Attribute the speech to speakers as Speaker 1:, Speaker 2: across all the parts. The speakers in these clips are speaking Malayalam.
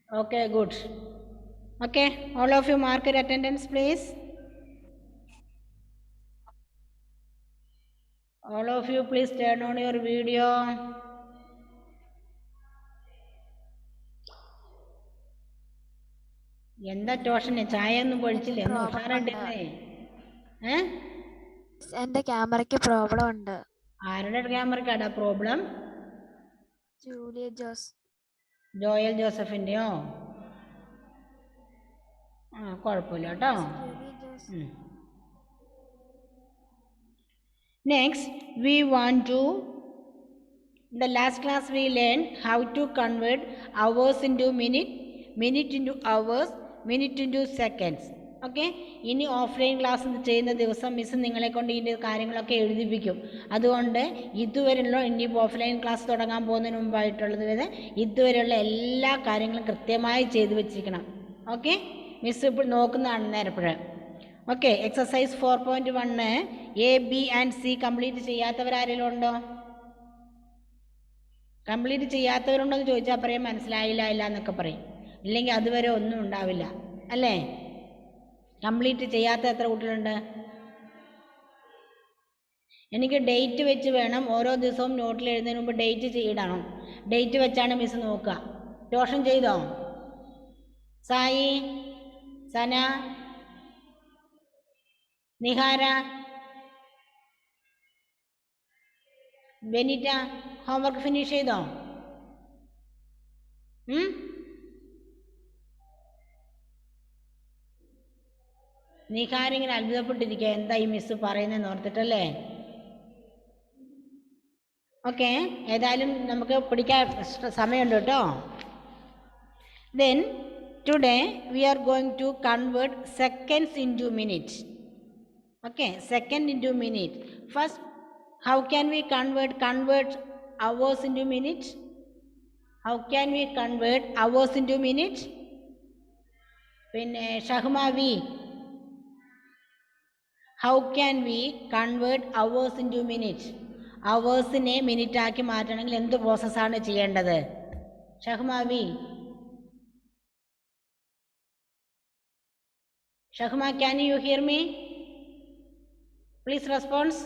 Speaker 1: Okay, good. Okay, all of you mark your attendance, please. All of you, please turn on your video. എന്താ ടോഷന് ചായ ഒന്നും പൊഴിച്ചില്ല എന്ന് ഉഷാറായിട്ടിരുന്നേ.
Speaker 2: എന്റെ ക്യാമറയ്ക്ക് പ്രോബ്ലം ഉണ്ട്.
Speaker 1: ആരുടെ ക്യാമറക്കാടാ പ്രോബ്ലം?
Speaker 2: ജൂലിയ ജോസ്.
Speaker 1: ജോയൽ ജോസഫിന്റെയോ? കുഴപ്പമില്ല കേട്ടോ. Next, we want to, in the last class we learned how to convert hours into minute, minute into hours, minute into seconds. Okay, ഇനി ഓഫ്ലൈൻ ക്ലാസ് ചെയ്യുന്ന ദിവസം മിസ് നിങ്ങളെ കൊണ്ട് ഇതിൻ്റെ കാര്യങ്ങളൊക്കെ എഴുതിപ്പിക്കും. അതുകൊണ്ട് ഇതുവരെയുള്ള ഇനിയിപ്പോൾ ഓഫ്ലൈൻ ക്ലാസ് തുടങ്ങാൻ പോകുന്നതിന് മുമ്പായിട്ടുള്ളത് വരെ ഇതുവരെയുള്ള എല്ലാ കാര്യങ്ങളും കൃത്യമായി ചെയ്തു വെച്ചിരിക്കണം. ഓക്കെ, മിസ് ഇപ്പോൾ നോക്കുന്നതാണ് നേരപ്പോഴേ. Okay, exercise 4.1 A B and C complete ചെയ്യാത്തവരാരെങ്കിലും ഉണ്ടോ? കംപ്ലീറ്റ് ചെയ്യാത്തവരുണ്ടോ എന്ന് ചോദിച്ചാൽ പറയും മനസ്സിലായില്ല ഇല്ല എന്നൊക്കെ പറയും. ഇല്ലെങ്കിൽ അതുവരെ ഒന്നും ഉണ്ടാവില്ല അല്ലേ? കംപ്ലീറ്റ് ചെയ്യാത്ത എത്ര കുട്ടികളുണ്ട്? എനിക്ക് ഡേറ്റ് വെച്ച് വേണം ഓരോ ദിവസവും നോട്ടിൽ എഴുതുന്നതിന് മുമ്പ് ഡേറ്റ് ഇടണം. ഡേറ്റ് വെച്ചാണ് മിസ് നോക്കുക. ട്യൂഷൻ ചെയ്തോ? സായി, സന, നിഹാര, ബെനിറ്റ ഹോംവർക്ക് ഫിനിഷ് ചെയ്തോ? നിഹാരിങ്ങനെ അത്ഭുതപ്പെട്ടിരിക്കുക, എന്താ ഈ മിസ് പറയുന്നതെന്ന് ഓർത്തിട്ടല്ലേ? ഓക്കെ, ഏതായാലും നമുക്ക് പിടിക്കാൻ സമയമുണ്ട് കേട്ടോ. Then today we are going to convert seconds into minute. Okay, second into minute. First, how can we convert hours into minutes? How can we convert hours into minutes? പിന്നെ Shahmavi, how can we convert hours into minutes? അവേഴ്സിനെ മിനിറ്റ് ആക്കി മാറ്റണമെങ്കിൽ എന്ത് പ്രോസസ്സാണ് ചെയ്യേണ്ടത്? Shahmavi, Shahma, can you hear me? Please response.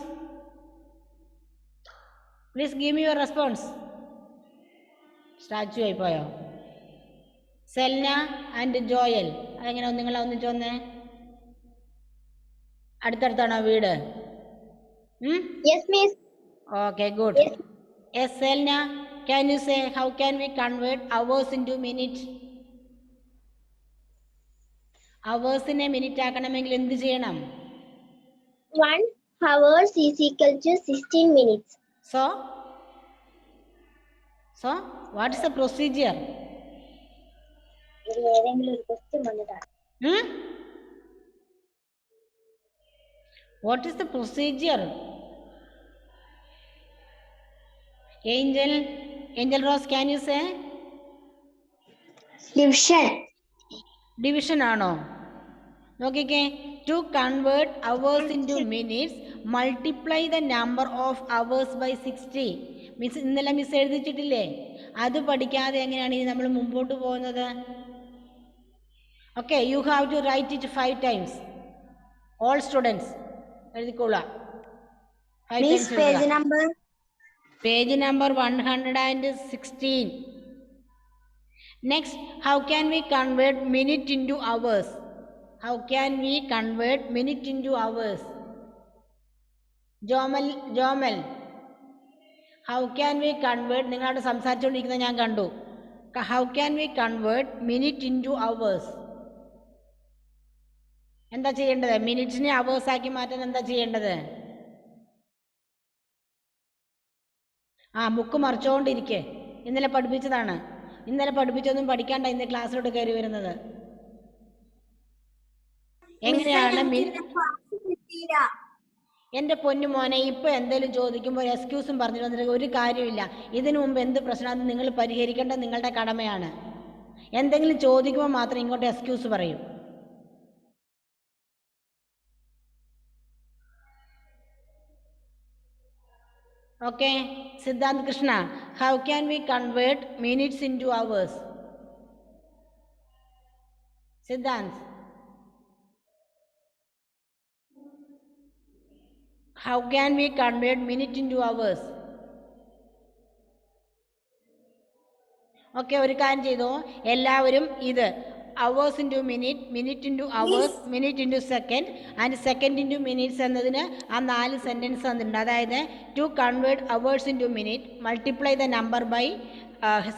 Speaker 1: Please give me your response. Statue ആയിപ്പോയോ? സെൽന ആൻഡ് ജോയൽ, അതെങ്ങനെ നിങ്ങളെ ഒന്നിച്ച് വന്നേ? അടുത്തടുത്താണോ വീട്? Okay, good. Yes Selna, can you say how can we convert hours into minutes? അവേഴ്സിനെ മിനിറ്റ് ആക്കണമെങ്കിൽ എന്ത് ചെയ്യണം?
Speaker 3: 1 hours is equal to 16 minutes.
Speaker 1: So what is the procedure? What is the procedure? Angel Rose, can you say? Division ആണോ? നോക്കിക്കേ, to convert hours into minutes, multiply the number of hours by 60. Miss ഇന്നലെ മിസ് എഴുതിച്ചിട്ടില്ലേ? അത് പഠിക്കാതെ എങ്ങനെയാണ് ഇനി നമ്മൾ മുമ്പോട്ട് പോകുന്നത്? Okay, you have to write it 5 times. All students എഴുതിക്കോളാം. Page number 116. Next, how can we convert minute into hours? How can we convert minute into hours? Jomal, how can we convert? നിങ്ങളോട് സംസാരിച്ചുകൊണ്ടിരിക്കുന്നത് ഞാൻ കണ്ടു. How can we convert minute into hours? എന്താ ചെയ്യേണ്ടത്? മിനിറ്റ്സിനെ അവേഴ്സ് ആക്കി മാറ്റാൻ എന്താ ചെയ്യേണ്ടത്? ബുക്ക് മറിച്ചുകൊണ്ടിരിക്കേ. ഇന്നലെ പഠിപ്പിച്ചതാണ്. ഇന്നലെ പഠിപ്പിച്ചൊന്നും പഠിക്കാണ്ട ഇന്ന് ക്ലാസ്സിലോട്ട് കയറി വരുന്നത്. എങ്ങനെയാണ് എൻ്റെ പൊന്നു മോനെ, ഇപ്പൊ എന്തെങ്കിലും ചോദിക്കുമ്പോൾ എക്സ്ക്യൂസും പറഞ്ഞിട്ട് വന്നിട്ട് ഒരു കാര്യമില്ല. ഇതിനു മുമ്പ് എന്ത് പ്രശ്നമാണെന്ന് നിങ്ങൾ പരിഹരിക്കേണ്ടത് നിങ്ങളുടെ കടമയാണ്. എന്തെങ്കിലും ചോദിക്കുമ്പോൾ മാത്രം ഇങ്ങോട്ട് എക്സ്ക്യൂസ് പറയൂ. Okay, Siddhant Krishna, how can we convert minutes into hours? Siddhant, how can we convert minute into hours? Okay, ഒരു കാര്യം ചെയ്തോ, എല്ലാവരും ഇത് hours into minute, minute into hours, minute into second and second into minutes എന്നതിന് ആ 4 സെൻറ്റൻസ് തന്നിട്ടുണ്ട്. അതായത് to convert hours into minute, multiply the number by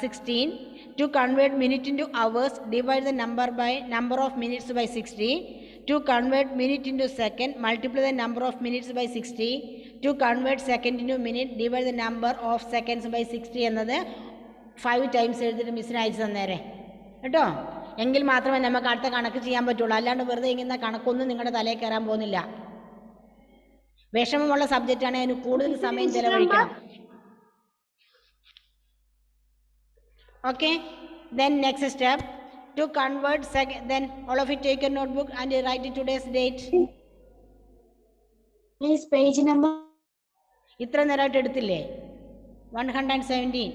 Speaker 1: 16. To convert minute into hours, divide the number of minutes by 60. To convert minute into second, multiply the number of minutes by 60. To convert second into minute, divide the number of seconds by 60 എന്നത് 5 ടൈംസ് എഴുതിയിട്ട് മിസ്സിന് അയച്ചു തന്നേരെ കേട്ടോ. എങ്കിൽ മാത്രമേ നമുക്ക് അടുത്ത കണക്ക് ചെയ്യാൻ പറ്റുള്ളൂ. അല്ലാണ്ട് വെറുതെ ഇങ്ങനെ കണക്കൊന്നും നിങ്ങളുടെ തലയിൽ കയറാൻ പോകുന്നില്ല. വിഷമമുള്ള സബ്ജക്റ്റാണ്, അതിന് കൂടുതൽ സമയം ചെലവഴിക്കണം. Okay, then next step to convert then all of you take your notebook and you write today's date.
Speaker 3: Please page number.
Speaker 1: ഇത്ര നേരമായിട്ട് എടുത്തില്ലേ? 117.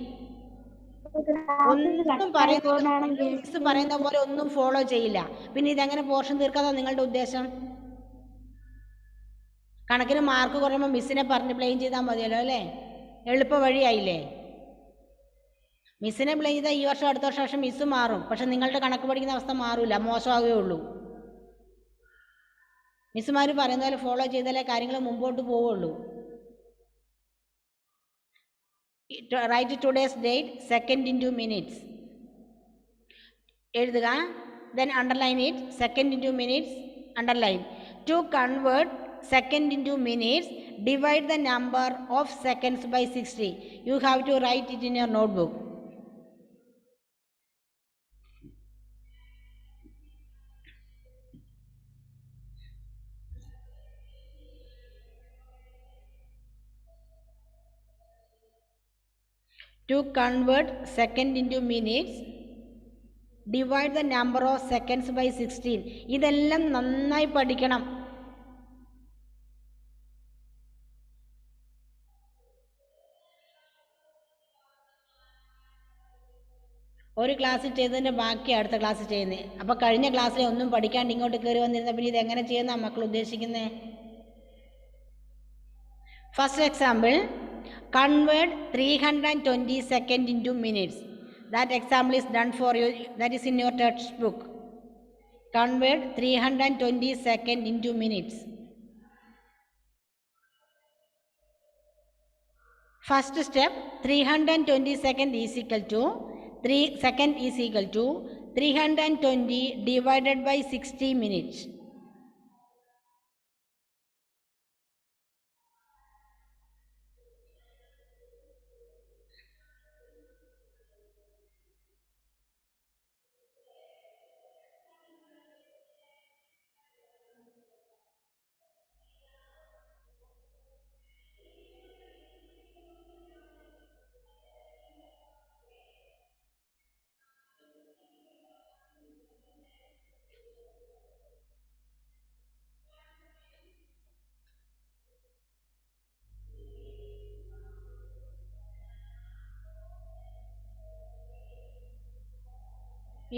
Speaker 1: ഒന്നും പറയുന്ന പോലെ ഒന്നും ഫോളോ ചെയ്യില്ല. പിന്നെ ഇതെങ്ങനെ പോർഷൻ തീർക്കാതാ നിങ്ങളുടെ ഉദ്ദേശം? കണക്കിന് മാർക്ക് കുറയുമ്പോൾ മിസ്സിനെ പറഞ്ഞ് ബ്ലെയിം ചെയ്താൽ മതിയല്ലോ അല്ലേ? എളുപ്പ വഴിയായില്ലേ? മിസ്സിനെ ബ്ലെയിം ചെയ്താൽ ഈ വർഷം അടുത്ത വർഷം മിസ്സ് മാറും, പക്ഷെ നിങ്ങളുടെ കണക്ക് പഠിക്കുന്ന അവസ്ഥ മാറില്ല, മോശമാകുകയേ ഉള്ളൂ. മിസ്സുമാർ പറയുന്ന പോലെ ഫോളോ ചെയ്താലേ കാര്യങ്ങൾ മുമ്പോട്ട് പോവുള്ളൂ. Write today's date, second into minutes. എഴുതുക, then underline it, second into minutes, underline. To convert second into minutes, divide the number of seconds by 60. You have to write it in your notebook. To convert second into minutes, divide the number of seconds by 16. ഇതെല്ലാം നന്നായി പഠിക്കണം. ഒരു ക്ലാസ്സിൽ ചെയ്തതിൻ്റെ ബാക്കി അടുത്ത ക്ലാസ്സിൽ ചെയ്യുന്നത്. അപ്പോൾ കഴിഞ്ഞ ക്ലാസ്സിൽ ഒന്നും പഠിക്കാണ്ട് ഇങ്ങോട്ട് കയറി വന്നിരുന്ന പിന്നെ ഇതെങ്ങനെ ചെയ്യുന്ന മക്കൾ ഉദ്ദേശിക്കുന്നത്? First example, convert 320 seconds into minutes. That example is done for you. That is in your textbook. Convert 320 seconds into minutes. First step, 320 seconds is equal to 3 second is equal to 320 divided by 60 minutes.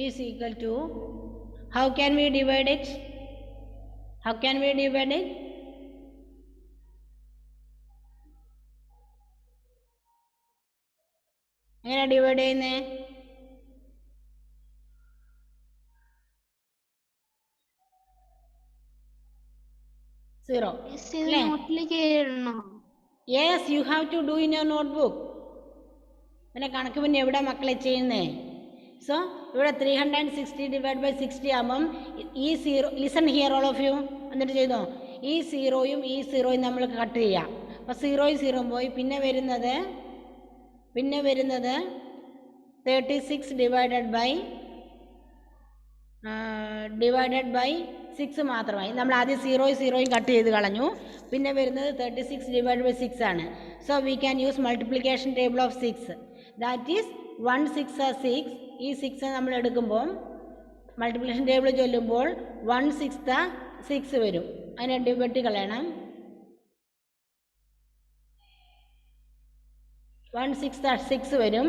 Speaker 1: Is equal to, how can we divide it? How can we divide it? എങ്ങനെ ഡിവൈഡ് ചെയ്യുന്നേ? Zero. Yes, you have to do in your notebook. പിന്നെ കണക്ക് പിന്നെ എവിടെ മക്കളെ ചെയ്യുന്നേ? സോ ഇവിടെ 360 ഡിവൈഡ് ബൈ 60 ആകുമ്പം ഈ zero, listen here all of you, എന്നിട്ട് ചെയ്തോ, ഈ സീറോയും ഈ സീറോയും നമ്മൾ കട്ട് ചെയ്യാം. അപ്പോൾ സീറോയും സീറോയും പോയി, പിന്നെ വരുന്നത് 36 ഡിവൈഡഡ് ബൈ 6 മാത്രമായി. നമ്മൾ ആദ്യം സീറോയും കട്ട് ചെയ്ത് കളഞ്ഞു. പിന്നെ വരുന്നത് 36 ഡിവൈഡ് ബൈ 6 ആണ്. So we can use multiplication table of 6. That is 1 6 6. ഈ 6 നമ്മൾ എടുക്കുമ്പോൾ മൾട്ടിപ്ലിക്കേഷൻ ടേബിൾ ചൊല്ലുമ്പോൾ 1 6 6 വരും. അതിനെ വെട്ടി കളയണം. 1 6 6 വരും.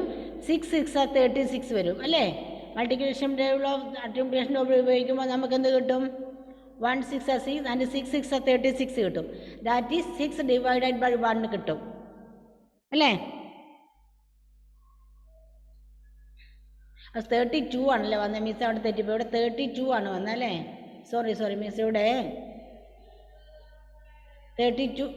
Speaker 1: 6 6 36 വരും അല്ലേ? Multiplication table of multiplication table ഉപയോഗിക്കുമ്പോൾ നമുക്ക് എന്ത് കിട്ടും? 1 6 6 ആൻഡ് 6 6 36 കിട്ടും. ദാറ്റ് ഈസ് 6 ഡിവൈഡഡ് ബൈ 1 കിട്ടും അല്ലേ? 32 ആണല്ലേ വന്നത്. മിസ് അവിടെ തെറ്റിപ്പോയി. ഇവിടെ 32 ആണ് വന്നല്ലേ? സോറി മിസ്, ഇവിടെ 32.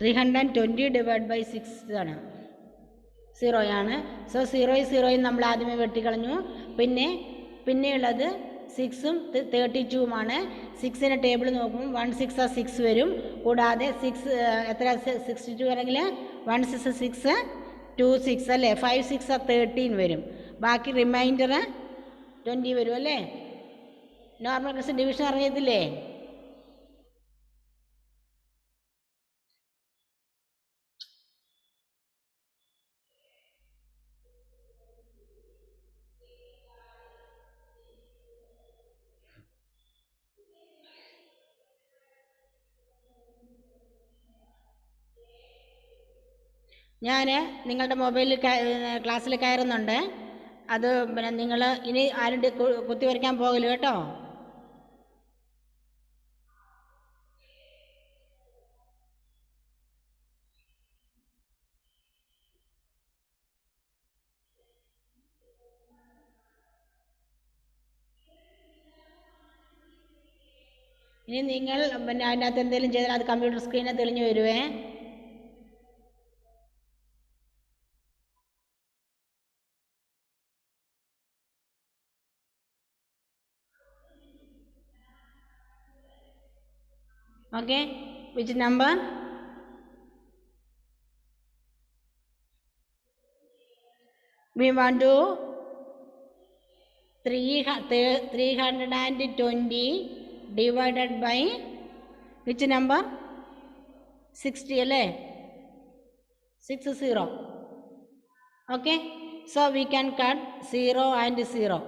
Speaker 1: $320 ഡിവൈഡ് ബൈ 6 ആണ്, 0 ആണ്. സോ 0 നമ്മൾ ആദ്യമേ വെട്ടിക്കളഞ്ഞു. പിന്നെയുള്ളത് 6ഉം 32ഉമാണ്. 6ൻ്റെ ടേബിൾ നോക്കുമ്പോൾ 1 6 6 വരും. കൂടാതെ 6 എത്ര 62 വരെങ്കിൽ 1 6 6 2 6 അല്ലേ? 5 6 13 വരും. ബാക്കി റിമൈൻഡർ 20 വരും അല്ലേ? നോർമൽ ക്ലാസ് ഡിവിഷൻ അറിയത്തില്ലേ? ഞാൻ നിങ്ങളുടെ മൊബൈലിൽ ക്ലാസ്സിൽ കയറുന്നുണ്ട്. അത് പിന്നെ നിങ്ങൾ ഇനി ആരും കുത്തി വരയ്ക്കാൻ പോകല് കേട്ടോ. ഇനി നിങ്ങൾ പിന്നെ അതിനകത്ത് എന്തെങ്കിലും ചെയ്താൽ അത് കമ്പ്യൂട്ടർ സ്ക്രീനിൽ തെളിഞ്ഞു വരുവേ. Okay, which number? We want to 320 divided by which number? 60 അല്ലേ? 60. Okay, so we can cut 0 and 0.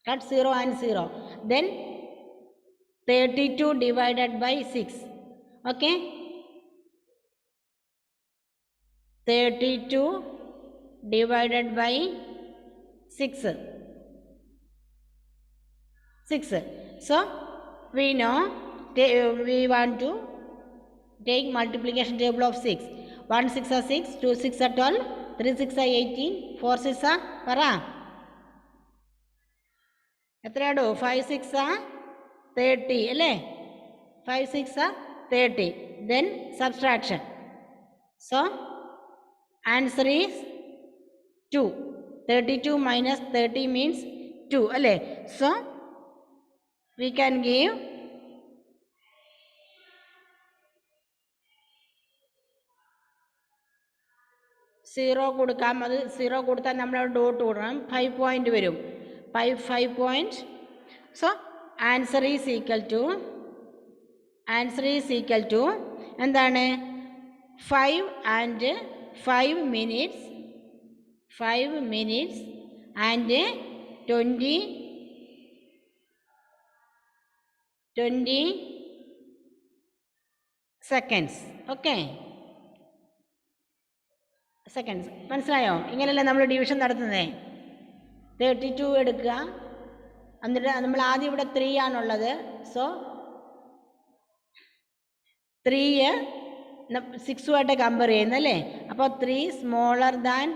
Speaker 1: Cut 0 and 0. Then 32 divided by 6. Okay, 32 divided by 6. So we know we want to take multiplication table of 6. 1 6 are 6, 2 6 are 12, 3 6 are 18, 4 6 are പറ എത്രയാടോ? 5 6 are 30 അല്ലേ? 5 6 are 30. Then subtraction. So answer is 2. 32 minus 30 means 2 അല്ലേ? So we can give 0 കൊടുക്കാം. അത് 0 കൊടുത്താൽ നമ്മൾ ഡോട്ട് കൊടുക്കണം. 5 പോയിന്റ് വരും. 5 point. So answer is equal to എന്താണ്? 5 and 5 minutes and 20 seconds. Okay, seconds. മനസ്സിലായോ? ഇങ്ങനെയല്ലേ നമ്മൾ ഡിവിഷൻ നടത്തുന്നത്. 32 എടുക്കുക. എന്നിട്ട് നമ്മൾ ആദ്യം ഇവിടെ 3 ആണുള്ളത്. സോ 3 6ഉമായിട്ട് കമ്പയർ ചെയ്യുന്നല്ലേ? അപ്പോൾ 3 smaller than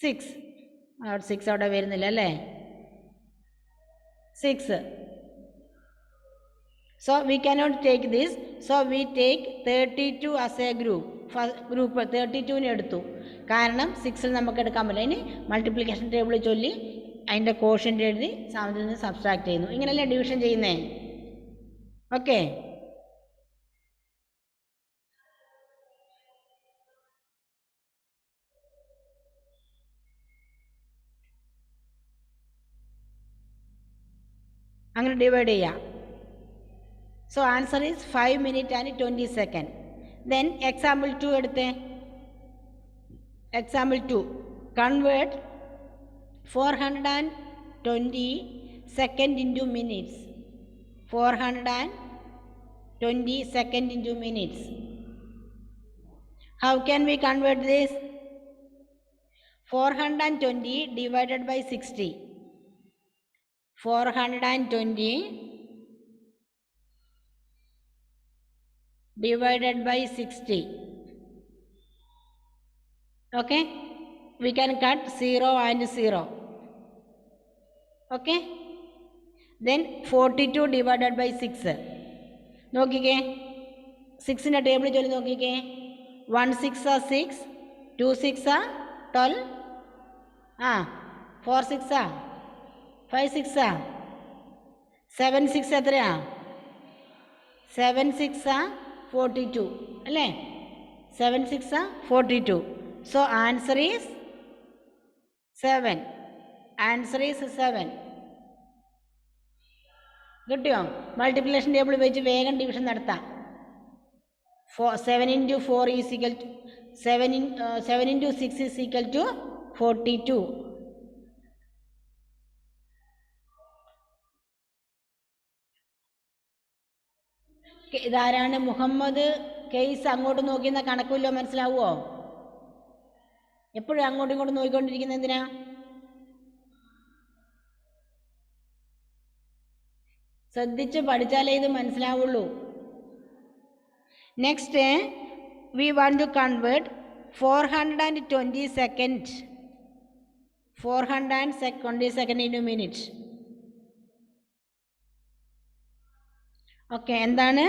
Speaker 1: 6. അവിടെ 6 അവിടെ വരുന്നില്ല അല്ലേ? 6. So we cannot take this. So we take 32 as a group. Group 32 എടുത്തു. കാരണം 6 നമുക്ക് എടുക്കാൻ പറ്റില്ല. ഇനി മൾട്ടിപ്ലിക്കേഷൻ ടേബിൾ ചൊല്ലി അതിൻ്റെ കോഷ്യൻ്റ് എഴുതി അതിൽ നിന്ന് സബ്സ്ട്രാക്ട് ചെയ്യുന്നു. ഇങ്ങനെയല്ലേ ഡിവിഷൻ ചെയ്യുന്നേ? ഓക്കെ. അങ്ങനെ ഡിവൈഡ് ചെയ്യാം. So answer is 5 minutes and 20 seconds. Then example 2 എടുത്തേ. Example 2 convert 420 seconds into minutes. 420 seconds into minutes. How can we convert this? 420 divided by 60. 420 divided by 60. Okay, we can cut 0 and 0. Okay, then 42 divided by 6. നോക്കിക്കേ, 6ൻ്റെ ടേബിൾ ചൊല്ലി നോക്കിക്കേ. 1 6 are 6, 2 6 are 12, 4 6 are 5 6 are 7 6 എത്രയാ? 7 6 are 42 അല്ലേ? 7 6 are 42. So answer is 7. Answer is 7. കിട്ടിയോ? മൾട്ടിപ്ലിക്കേഷൻ ടേബിൾ വെച്ച് വേഗം ഡിവിഷൻ നടത്താം. 7 into 4 is equal to 7 into 6 is equal to 42. ഇതാരാണ്? മുഹമ്മദ് കേസ്. അങ്ങോട്ട് നോക്കിയെന്ന കണക്കില്ലോ, മനസ്സിലാവുമോ? എപ്പോഴും അങ്ങോട്ടും ഇങ്ങോട്ടും നോക്കിക്കൊണ്ടിരിക്കുന്നത് എന്തിനാ? ശ്രദ്ധിച്ച് പഠിച്ചാലേ ഇത് മനസ്സിലാവുള്ളൂ. Next we want to convert 420 seconds 420 seconds into minutes. Okay, എന്താണ്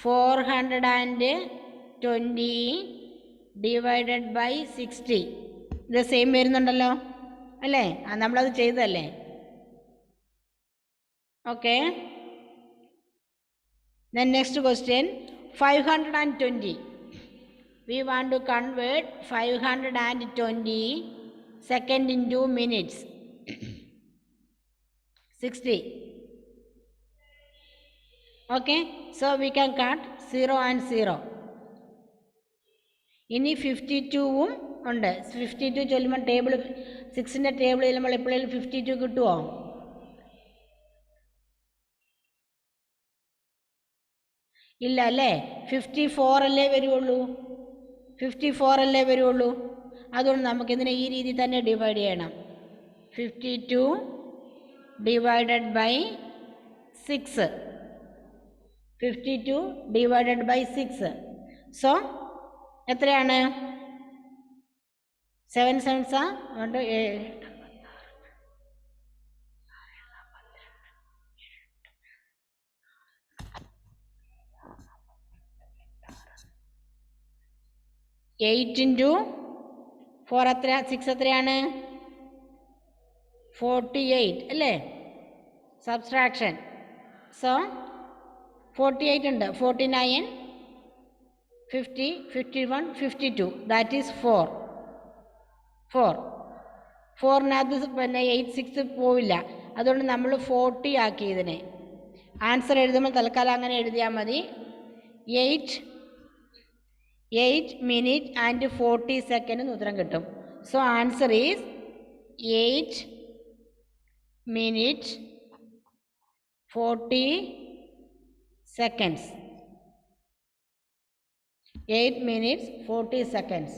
Speaker 1: 420 divided by 60? ഇത് സെയിം വരുന്നുണ്ടല്ലോ അല്ലേ? നമ്മളത് ചെയ്തതല്ലേ? Okay. Then next question, 520. We want to convert 520 seconds into minutes. 60. Okay, so we can cut 0 and 0. ഇനി 52 ഉണ്ട്. 52 ചൊല്ലുമ്പോൾ ടേബിൾ 6ൻ്റെ ടേബിൾ ചെല്ലുമ്പോൾ എപ്പോഴേലും 52 കിട്ടുമോ? ഇല്ല അല്ലേ? 54 അല്ലേ വരുള്ളൂ. 54 അല്ലേ വരുള്ളൂ. അതുകൊണ്ട് നമുക്കിതിനെ ഈ രീതി തന്നെ ഡിവൈഡ് ചെയ്യണം. 52 divided by 6. 52 divided by 6. So എത്രയാണ്? 7 7s are 8 into 4 എത്ര? 6 എത്രയാണ്? 48 അല്ലേ? സബ്സ്ട്രാക്ഷൻ. സോ 48 ഉണ്ട്. 49 50 51 52, ദാറ്റ് ഈസ് 4. 4-നകത്ത് പിന്നെ 8 6 പോവില്ല. അതുകൊണ്ട് നമ്മൾ 40 ആക്കി ഇതിനെ. ആൻസർ എഴുതുമ്പോൾ തൽക്കാലം അങ്ങനെ എഴുതിയാൽ മതി. 8 minutes and 40 seconds ഉത്തരം കിട്ടും. So answer is 8 minutes 40 seconds. 8 minutes 40 seconds.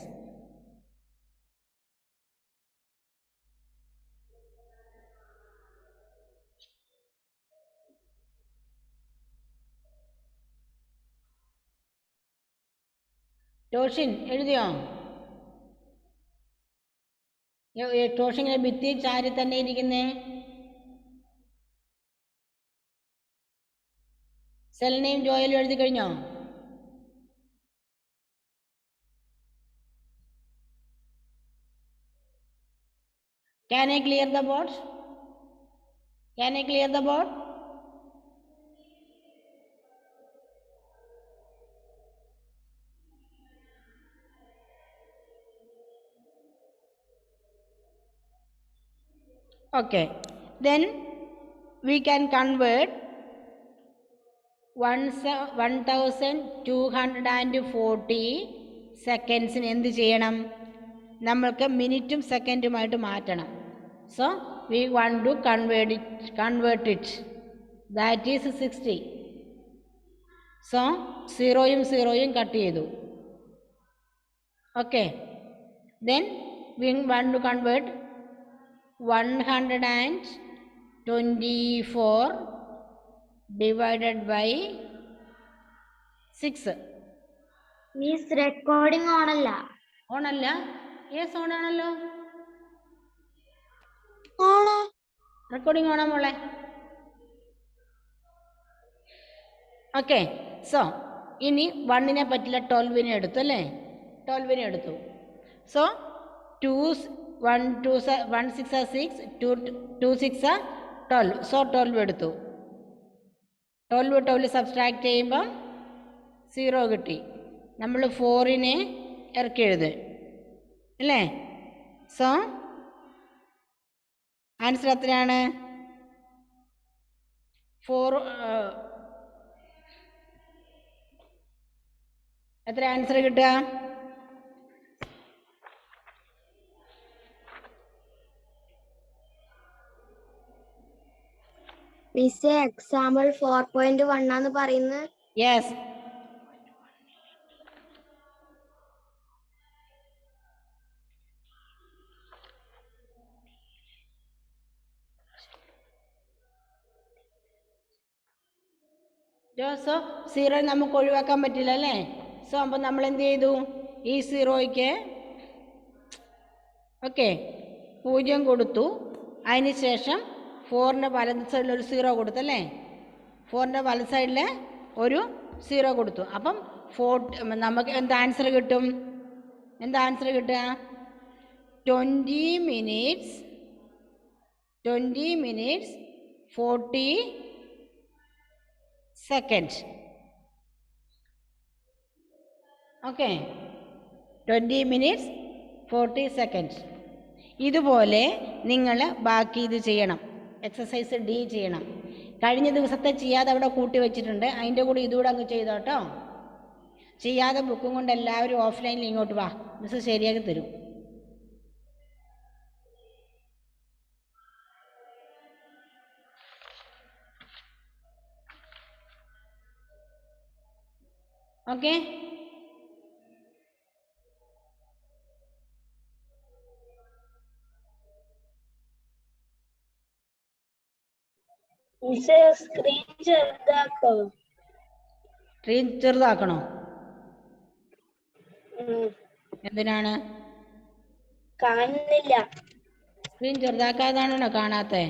Speaker 1: Toshin എഴുതിയോ? ടോഷിങ്ങനെ ഭിത്തി ചാരി തന്നെ ഇരിക്കുന്നേ. സെൽ നെയിം ജോയൽ എഴുതി കഴിഞ്ഞോ? Can I clear the board? Can I clear the board? Okay. Then we can convert 1240 സെക്കൻഡ്സിന് എന്ത് ചെയ്യണം? നമ്മൾക്ക് മിനിറ്റും സെക്കൻഡുമായിട്ട് മാറ്റണം. So we want to convert it. That is 60. So 0യും 0യും cut ചെയ്തു. Okay. Then we want to convert 124 divided by 6.
Speaker 3: Miss recording ഓണല്ല.
Speaker 1: ഓണല്ല? യെസ് ഓണാണല്ലോ. റെക്കോർഡിംഗ് ഓണാ മോളെ. ഓക്കെ. സോ ഇനി 1നെ പറ്റില്ല, 12നെ എടുത്തു അല്ലേ? 12നെ എടുത്തു. സോ 1 6 6, 2 6 12. സോ 12 എടുത്തു. 12 സബ്സ്ട്രാക്ട് ചെയ്യുമ്പം 0 കിട്ടി. നമ്മൾ 4നെ ഇറക്കി എഴുതും അല്ലേ? സോ ആൻസർ എത്രയാണ്? 4. എത്ര ആൻസർ കിട്ടുക?
Speaker 3: മിസ് എക്സാമ്പിൾ 4.1 ആന്ന് പറയുന്നത്.
Speaker 1: യെസ്. സോ 0 നമുക്ക് ഒഴിവാക്കാൻ പറ്റില്ല അല്ലേ? സോ അപ്പം നമ്മൾ എന്ത് ചെയ്തു? ഈ 0യ്ക്ക് 0 കൊടുത്തു. അതിന് ശേഷം 4ൻ്റെ വലത് സൈഡിൽ ഒരു 0 കൊടുത്തല്ലേ? 4ൻ്റെ വലത് സൈഡിൽ ഒരു 0 കൊടുത്തു. അപ്പം നമുക്ക് എന്ത് ആൻസർ കിട്ടും? എന്താ ആൻസർ കിട്ടുക? 20 minutes 40 seconds. Okay. 20 minutes 40 seconds. ഇതുപോലെ നിങ്ങൾ ബാക്കി ഇത് ചെയ്യണം. എക്സസൈസ് D ചെയ്യണം. കഴിഞ്ഞ ദിവസത്തെ ചെയ്യാതെ അവിടെ കൂട്ടി വെച്ചിട്ടുണ്ട്. അതിൻ്റെ കൂടെ ഇതുകൂടെ അങ്ങ് ചെയ്തോട്ടോ. ചെയ്യാതെ ബുക്കും കൊണ്ട് എല്ലാവരും ഓഫ്ലൈനിൽ ഇങ്ങോട്ട് വാ, മിസ് ശരിയാക്കി തരും. ഓക്കെ.
Speaker 3: സ്ക്രീൻ ചെറുതാക്കോ?
Speaker 1: സ്ക്രീൻ ചെറുതാക്കണോ? എന്തിനാണ്?
Speaker 3: കാണുന്നില്ല.
Speaker 1: സ്ക്രീൻ ചെറുതാക്കാതാണോ കാണാത്തേ?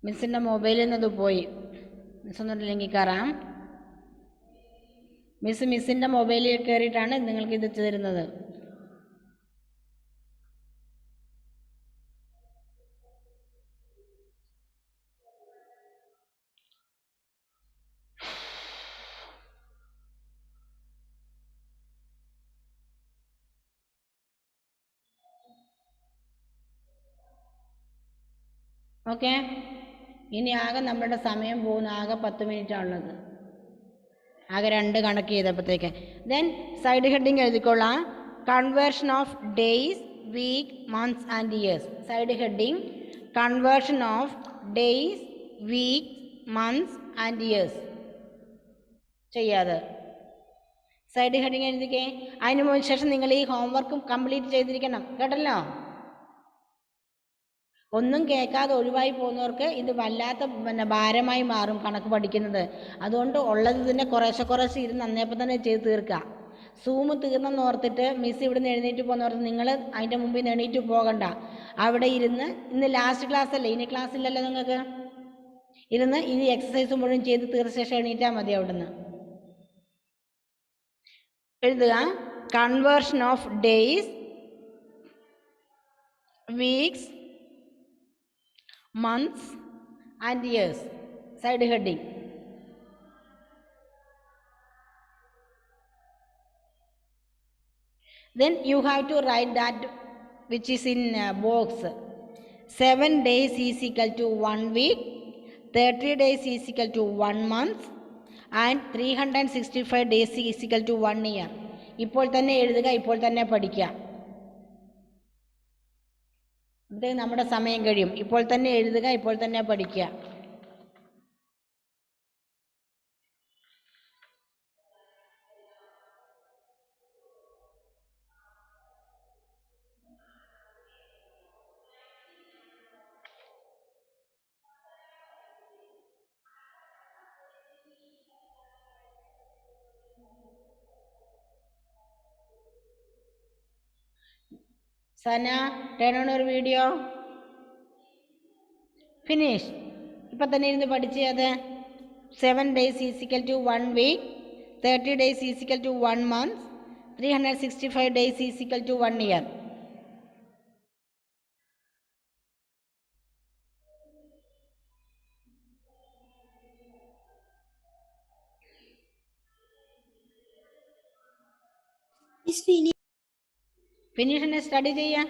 Speaker 1: മിസ്സിൻ്റെ മൊബൈലിൽ നിന്നത് പോയി. മിസ്സൊന്നും ലിങ്കിൽ കയറാം. മിസ്സിൻ്റെ മൊബൈലിൽ കയറിയിട്ടാണ് നിങ്ങൾക്ക് ഇത് തരുന്നത്. ഓക്കെ. ഇനി ആകെ നമ്മുടെ സമയം പോകുന്ന ആകെ 10 മിനിറ്റാണുള്ളത്. ആകെ 2 കണക്ക് ചെയ്തപ്പോഴത്തേക്ക്. ദെൻ സൈഡ് ഹെഡിങ് എഴുതിക്കൊള്ളാം. Conversion of days week, months and years. Side heading, conversion of days, weeks, months and years. ചെയ്യാതെ സൈഡ് ഹെഡിങ് എഴുതിക്കേ. അതിന് ശേഷം നിങ്ങൾ ഈ ഹോംവർക്കും കംപ്ലീറ്റ് ചെയ്തിരിക്കണം, കേട്ടല്ലോ. ഒന്നും കേൾക്കാതെ ഒഴിവായി പോകുന്നവർക്ക് ഇത് വല്ലാത്ത ഭാരമായി മാറും കണക്ക് പഠിക്കുന്നത്. അതുകൊണ്ട് ഉള്ളത് തന്നെ കുറേശ്ശെ ഇരുന്ന് അന്നേപ്പം തന്നെ ചെയ്ത് തീർക്കുക. സൂമ് തീർന്നെന്ന് ഓർത്തിട്ട് മിസ് ഇവിടുന്ന് എഴുന്നേറ്റ് പോകുന്നവർക്ക് നിങ്ങൾ അതിൻ്റെ മുമ്പിൽ നിന്ന് എണീറ്റ് പോകണ്ട. അവിടെ ഇരുന്ന്, ഇന്ന് ലാസ്റ്റ് ക്ലാസ് അല്ലേ, ഇനി ക്ലാസ് ഇല്ലല്ലോ നിങ്ങൾക്ക്, ഇരുന്ന് ഈ എക്സസൈസ് മുഴുവൻ ചെയ്ത് തീർച്ച ശേഷം എണീറ്റാൽ മതി. അവിടുന്ന് എഴുതുക, conversion of days, weeks, months and years. Side heading. Then you have to write that which is in box. 7 days is equal to 1 week, 30 days is equal to 1 month and 365 days is equal to 1 year. ഇപ്പോൾ തന്നെ എഴുതുക, ഇപ്പോൾ തന്നെ പഠിക്കുക. നമ്മുടെ സമയം കഴിയും. ഇപ്പോൾ തന്നെ എഴുതുക, ഇപ്പോൾ തന്നെ പഠിക്കുക. Sana, turn on your video. Finish. ഇപ്പം തന്നെ ഇരുന്ന് പഠിച്ച് അത് 7 days is equal to 1 week, 30 days is equal to 1 month, 365 days is equal to 1 year. Finish തന്നെ സ്റ്റഡി ചെയ്യാം.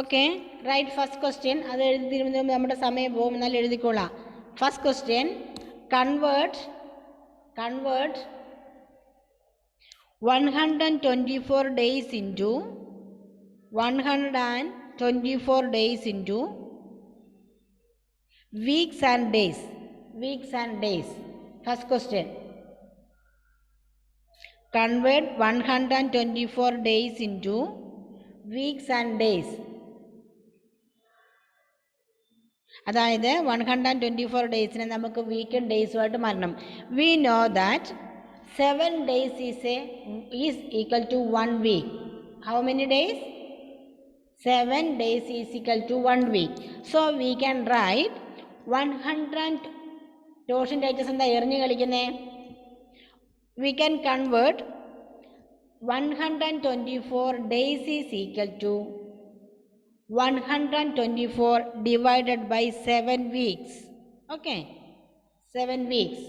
Speaker 1: Okay, write first question. അത് എഴുതി തീരുമ്പോൾ നമ്മുടെ സമയം പോകും, എന്നാലും എഴുതിക്കോളാം. First question, convert 124 days into 124 days into weeks and days. First question, convert 124 days into weeks and days. അതായത് 124 ഡേയ്സിനെ നമുക്ക് വീക്ക് ആൻഡ് ഡേയ്സുമായിട്ട് മാറണം. We know that 7 days is equal to 1 week. How many days? 7 days is equal to 1 week. So we can write 100. ടോഷൻ ടൈച്ചസ് എന്താ എറിഞ്ഞു കളിക്കുന്നേ? We can convert 124 days is equal to 124 divided by 7 weeks. Okay, 7 weeks.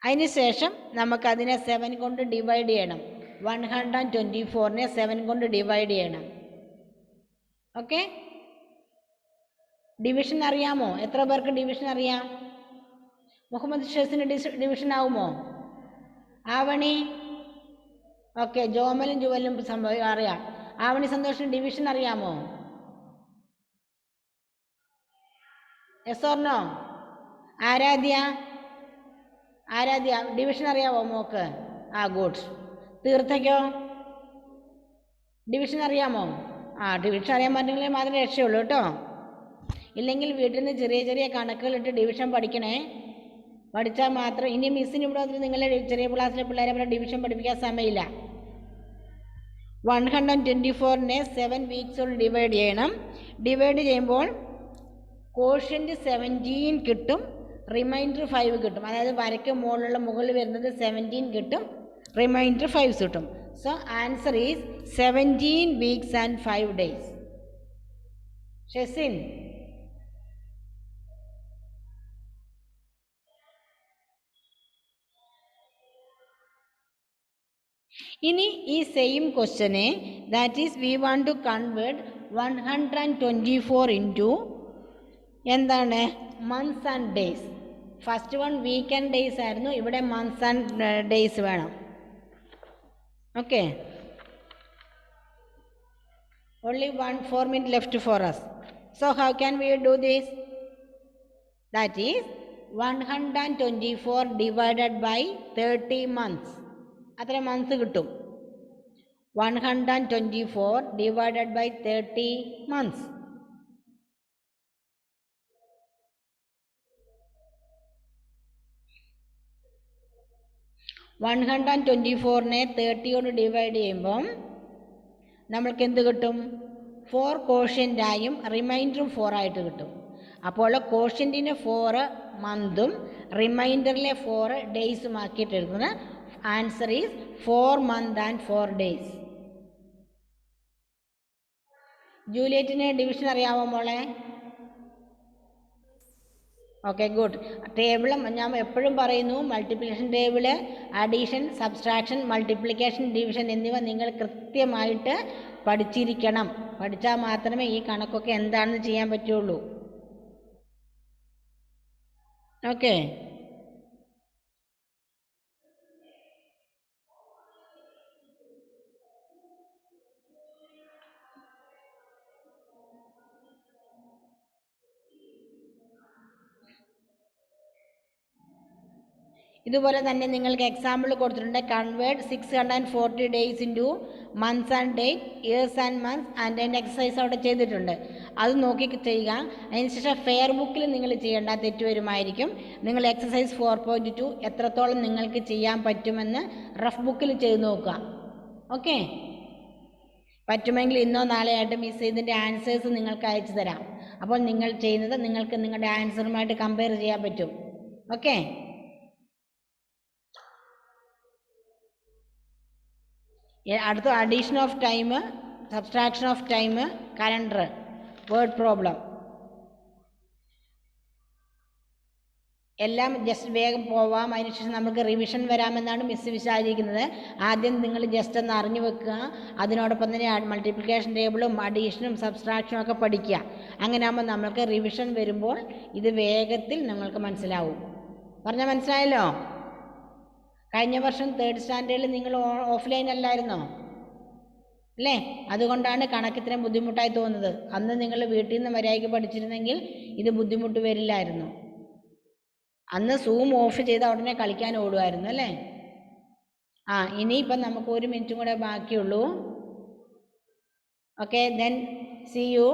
Speaker 1: അതിനുശേഷം നമുക്കതിനെ 7 കൊണ്ട് ഡിവൈഡ് ചെയ്യണം. 124നെ 7 കൊണ്ട് ഡിവൈഡ് ചെയ്യണം. ഓക്കെ, ഡിവിഷൻ അറിയാമോ? എത്ര പേർക്ക് ഡിവിഷൻ അറിയാം? മുഹമ്മദ് ഷെസിന് ഡിവിഷൻ ആവുമോ? ആവണി? ഓക്കെ, ജോമലും ജുവലും അറിയാം. ആവണി സന്തോഷിന് ഡിവിഷൻ അറിയാമോ? Yes or no? Aradhya division അറിയാമോ മോക്ക്? ഗുഡ്. തീർത്ഥയ്ക്കോ ഡിവിഷൻ അറിയാമോ? ഡിവിഷൻ അറിയാൻ പറ്റുമെങ്കിൽ മാത്രമേ രക്ഷയുള്ളൂ കേട്ടോ. ഇല്ലെങ്കിൽ വീട്ടിൽ നിന്ന് ചെറിയ ചെറിയ കണക്കുകളിട്ട് ഡിവിഷൻ പഠിക്കണേ. പഠിച്ചാൽ മാത്രം. ഇനി മിസ്സിന് ഇവിടെ വന്നിട്ട് നിങ്ങളെ ചെറിയ ക്ലാസ്സിലെ പിള്ളേരെ ഇവിടെ ഡിവിഷൻ പഠിപ്പിക്കാൻ സമയമില്ല. 124നെ 7 വീക്സോട് ഡിവൈഡ് ചെയ്യണം. ഡിവൈഡ് ചെയ്യുമ്പോൾ കോഷ്യൻ്റ് 17 കിട്ടും, റിമൈൻഡർ 5 കിട്ടും. അതായത് വരയ്ക്ക് മുകളിൽ വരുന്നത് 17 കിട്ടും, റിമൈൻഡർ 5 കിട്ടും. So answer is 17 weeks and 5 days. Shesin ഇനി ഈ സെയിം ക്വസ്റ്റ്യനെ that is we want to convert 124 into എന്താണ് months and days. First one weekend days ആയിരുന്നു, ഇവിടെ മന്ത്സ് ആൻഡ് ഡേയ്സ് വേണം. Okay, only 4 minutes left for us. So how can we do this? That is 124 divided by 30 months. അത്ര months കിട്ടും. 124 divided by 30 months. വൺ 124നെ 30 കൊണ്ട് ഡിവൈഡ് ചെയ്യുമ്പം നമ്മൾക്ക് എന്ത് കിട്ടും? 4 കോഷ്യൻ്റായും റിമൈൻഡറും 4 ആയിട്ട് കിട്ടും. അപ്പോൾ കോഷ്യൻറ്റിന് 4 മന്തും റിമൈൻഡറിലെ 4 ഡേയ്സും ആക്കിയിട്ട് എഴുതുന്ന answer is 4 months and 4 days. ജൂലിയറ്റിന് ഡിവിഷൻ അറിയാമോ മോളെ? Okay, good. ടേബിൾ ഞാൻ എപ്പോഴും പറയുന്നു, multiplication table, addition, subtraction, multiplication, division എന്നിവ നിങ്ങൾ കൃത്യമായിട്ട് പഠിച്ചിരിക്കണം. പഠിച്ചാൽ മാത്രമേ ഈ കണക്കൊക്കെ എന്താണെന്ന് ചെയ്യാൻ പറ്റുള്ളൂ. ഓക്കെ, ഇതുപോലെ തന്നെ നിങ്ങൾക്ക് എക്സാമ്പിൾ കൊടുത്തിട്ടുണ്ട്. Convert 640 days into months and date, years and months and അതിൻ്റെ എക്സസൈസ് അവിടെ ചെയ്തിട്ടുണ്ട്. അത് നോക്കി ചെയ്യുക. അതിനുശേഷം ഫെയർ ബുക്കിൽ നിങ്ങൾ ചെയ്യേണ്ട, തെറ്റ് വരുമായിരിക്കും. നിങ്ങൾ എക്സസൈസ് 4.2 എത്രത്തോളം നിങ്ങൾക്ക് ചെയ്യാൻ പറ്റുമെന്ന് റഫ് ബുക്കിൽ ചെയ്ത് നോക്കുക. ഓക്കെ, പറ്റുമെങ്കിൽ ഇന്നോ നാളെ ആയിട്ട് മിസ് ഇതിൻ്റെ ആൻസേഴ്സ് നിങ്ങൾക്ക് അയച്ചു തരാം. അപ്പോൾ നിങ്ങൾ ചെയ്യുന്നത് നിങ്ങൾക്ക് നിങ്ങളുടെ ആൻസറുമായിട്ട് കമ്പയർ ചെയ്യാൻ പറ്റും. ഓക്കെ, അടുത്ത addition of time, subtraction of time, calendar, word problem എല്ലാം ജസ്റ്റ് വേഗം പോവാം. അതിനുശേഷം നമുക്ക് റിവിഷൻ വരാമെന്നാണ് മിസ് വിചാരിക്കുന്നത്. ആദ്യം നിങ്ങൾ ജസ്റ്റ് ഒന്ന് അറിഞ്ഞു വെക്കുക. അതിനോടൊപ്പം തന്നെ മൾട്ടിപ്ലിക്കേഷൻ ടേബിളും അഡീഷനും സബ്സ്ട്രാക്ഷനും ഒക്കെ പഠിക്കുക. അങ്ങനെ ആകുമ്പോൾ നമ്മൾക്ക് റിവിഷൻ വരുമ്പോൾ ഇത് വേഗത്തിൽ നിങ്ങൾക്ക് മനസ്സിലാവും. പറഞ്ഞാൽ മനസ്സിലായല്ലോ? കഴിഞ്ഞ വർഷം 3rd സ്റ്റാൻഡേർഡിൽ നിങ്ങൾ ഓഫ്ലൈൻ അല്ലായിരുന്നോ? അല്ലേ? അതുകൊണ്ടാണ് കണക്ക് ഇത്രയും ബുദ്ധിമുട്ടായി തോന്നുന്നത്. അന്ന് നിങ്ങൾ വീട്ടിൽ നിന്ന് മര്യാദയ്ക്ക് പഠിച്ചിരുന്നെങ്കിൽ ഇത് ബുദ്ധിമുട്ട് വരില്ലായിരുന്നു. അന്ന് സൂം ഓഫ് ചെയ്ത ഉടനെ കളിക്കാൻ ഓടുമായിരുന്നു അല്ലേ? ഇനിയിപ്പം നമുക്ക് 1 മിനിറ്റും കൂടെ ബാക്കിയുള്ളൂ. Okay, then see U.